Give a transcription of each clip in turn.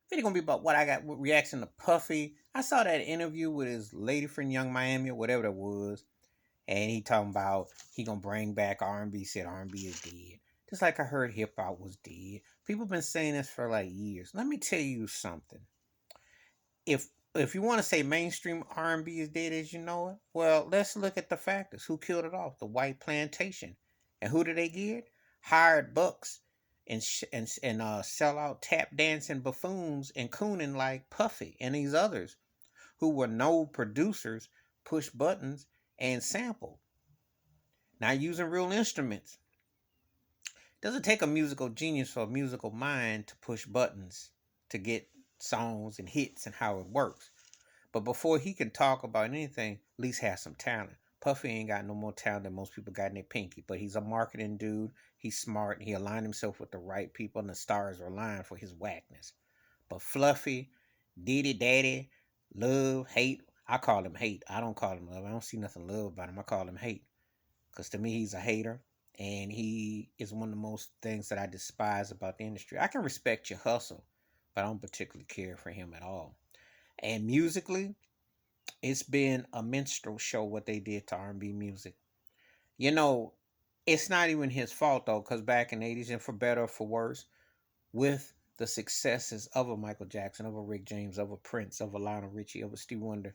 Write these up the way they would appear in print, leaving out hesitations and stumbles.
Video gonna be about what I got with reaction to Puffy. I saw that interview with his lady friend Young Miami or whatever that was, and he talking about he gonna bring back R&B. Said R&B is dead. Just like I heard hip hop was dead. People been saying this for like years. Let me tell you something. If you want to say mainstream R&B is dead as you know it, well, let's look at the factors. Who killed it off? The white plantation, and who did they get? Hired bucks and sell out tap dancing buffoons and cooning like Puffy and these others who were no producers, push buttons and sample, not using real instruments. It doesn't take a musical genius or a musical mind to push buttons to get songs and hits and how it works. But before he can talk about anything, at least have some talent. Puffy ain't got no more talent than most people got in their pinky, but he's a marketing dude. He's smart. And he aligned himself with the right people, and the stars are aligned for his whackness. But Fluffy, Diddy, Daddy, love, hate. I call him hate. I don't call him love. I don't see nothing love about him. I call him hate. Because to me, he's a hater. And he is one of the most things that I despise about the industry. I can respect your hustle, but I don't particularly care for him at all. And musically, it's been a minstrel show what they did to R&B music. You know, it's not even his fault though, because back in the 80s, and for better or for worse, with the successes of a Michael Jackson, of a Rick James, of a Prince, of a Lionel Richie, of a Stevie Wonder,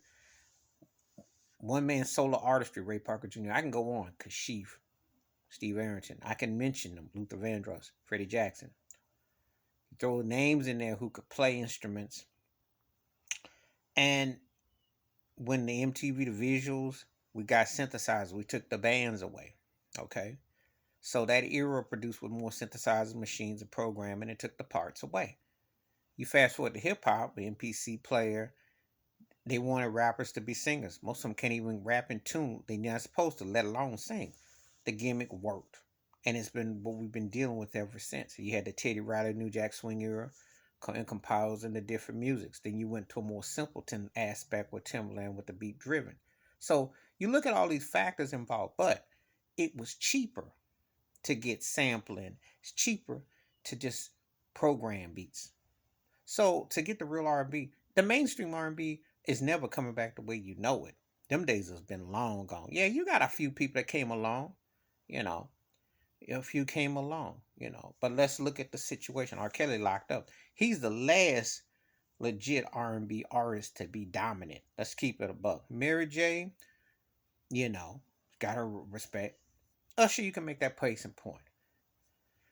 one man solo artistry, Ray Parker Jr. I can go on, Kashif, Steve Arrington. I can mention them, Luther Vandross, Freddie Jackson. Throw names in there who could play instruments. And when the MTV, the visuals, we got synthesizers. We took the bands away. Okay. So that era produced with more synthesizers, machines, and programming, and took the parts away. You fast forward to hip hop, the MPC player, they wanted rappers to be singers. Most of them can't even rap in tune. They're not supposed to, let alone sing. The gimmick worked. And it's been what we've been dealing with ever since. You had the Teddy Riley, New Jack Swing era, and composing the different musics. Then you went to a more simpleton aspect with Timbaland with the beat driven. So you look at all these factors involved, but it was cheaper to get sampling. It's cheaper to just program beats. So to get the real R&B, the mainstream R&B is never coming back the way you know it. Them days has been long gone. Yeah, you got a few people that came along, you know, a few came along, But let's look at the situation. R. Kelly locked up. He's the last legit R&B artist to be dominant. Let's keep it a buck. Mary J, you know, got her respect. Usher, you can make that place in point.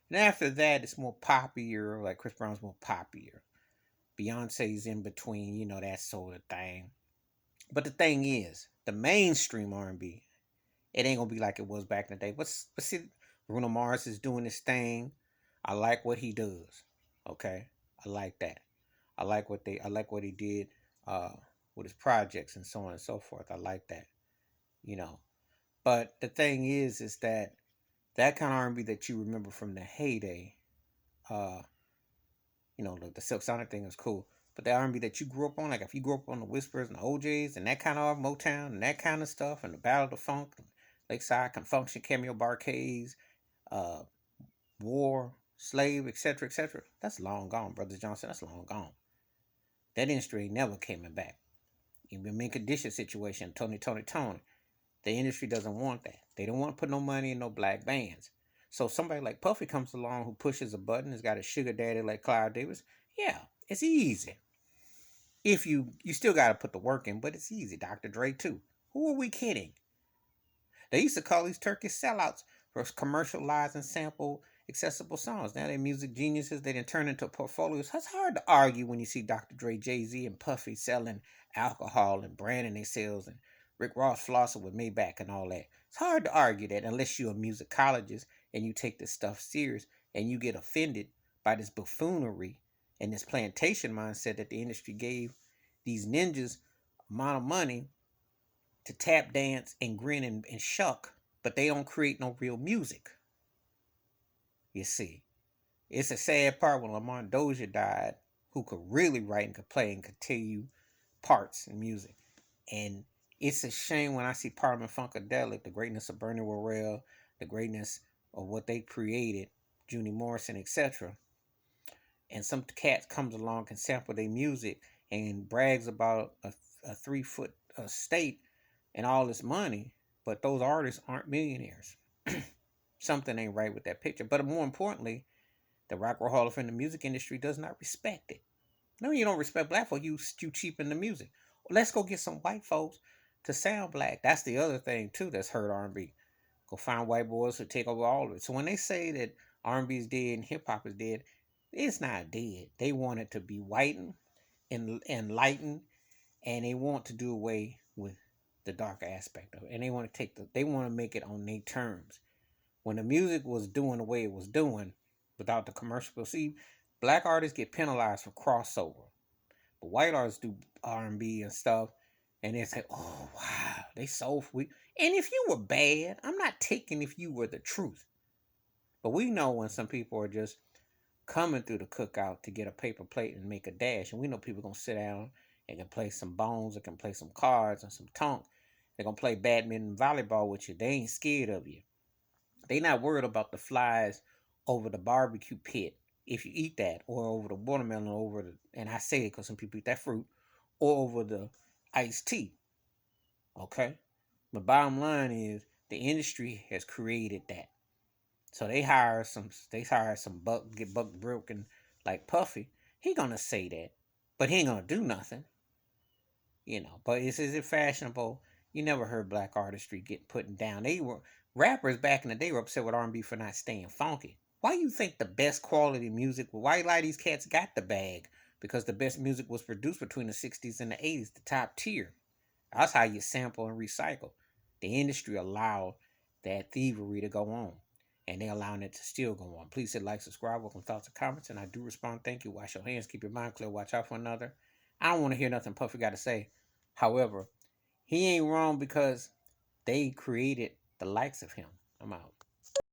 And after that, it's more poppier. Like Chris Brown's more poppier. Beyonce's in between, that sort of thing. But the thing is, the mainstream R&B, it ain't gonna be like it was back in the day. But see, Bruno Mars is doing his thing. I like what he does. Okay, I like that. I like what he did uh, with his projects and so on and so forth. I like that. You know. But the thing is that kind of R&B that you remember from the heyday, uh, the Silk Sonic thing was cool. But the R&B that you grew up on, like if you grew up on the Whispers and the OJs and that kind of Motown and that kind of stuff, and the Battle of the Funk, Lakeside Confunction, Cameo Barcades, uh, War, Slave, etc., that's long gone, Brothers Johnson. That's long gone. That industry ain't never coming back. Even Mint Condition situation, Tony. The industry doesn't want that. They don't want to put no money in no black bands. So somebody like Puffy comes along who pushes a button, has got a sugar daddy like Clive Davis. Yeah, it's easy. If you still got to put the work in, but it's easy. Dr. Dre too. Who are we kidding? They used to call these Turkish sellouts for commercialized and sample accessible songs. Now they're music geniuses. They didn't turn into portfolios. It's hard to argue when you see Dr. Dre, Jay-Z, and Puffy selling alcohol and branding themselves, and Rick Ross flossing with Maybach and all that. It's hard to argue that unless you're a musicologist and you take this stuff serious and you get offended by this buffoonery and this plantation mindset that the industry gave these ninjas amount of money to tap dance and grin and shuck, but they don't create no real music. You see, it's a sad part when Lamar Dozier died, who could really write and could play and could tell you parts in music. And it's a shame when I see Parliament Funkadelic, the greatness of Bernie Worrell, the greatness of what they created, Junie Morrison, etc. and some cat comes along and sample their music and brags about a 3 foot estate and all this money, but those artists aren't millionaires. Something ain't right with that picture. But more importantly, the Rock and Roll Hall of Fame, the music industry does not respect it. No, you don't respect black folks. You cheapen the music. Let's go get some white folks to sound black. That's the other thing too that's hurt R&B. Go find white boys who take over all of it. So when they say that R&B is dead and hip hop is dead, it's not dead. They want it to be whitened and enlightened, and they want to do away with the dark aspect of it. And they want to make it on their terms. When the music was doing the way it was doing, without the commercial, see, black artists get penalized for crossover, but white artists do R&B and stuff, and they say, "Oh wow, they so we." And if you were bad, I'm not taking if you were the truth, but we know when some people are just coming through the cookout to get a paper plate and make a dash, and we know people gonna sit down and can play some bones, and can play some cards and some tonk. They're gonna play badminton, and volleyball with you. They ain't scared of you. They not worried about the flies over the barbecue pit if you eat that, or over the watermelon, or over the, and I say it because some people eat that fruit, or over the iced tea. Okay, the bottom line is the industry has created that. So they hire some buck broken like Puffy. He gonna say that, but he ain't gonna do nothing. But is it fashionable? You never heard black artistry get put down. They were rappers back in the day were upset with R&B for not staying funky. Why you think the best quality music? Why a lot of these cats got the bag? Because the best music was produced between the '60s and the '80s, the top tier. That's how you sample and recycle. The industry allowed that thievery to go on, and they're allowing it to still go on. Please hit like, subscribe, welcome thoughts and comments, and I do respond. Thank you. Wash your hands, keep your mind clear, watch out for another. I don't want to hear nothing Puffy got to say. However, he ain't wrong because they created the likes of him. I'm out.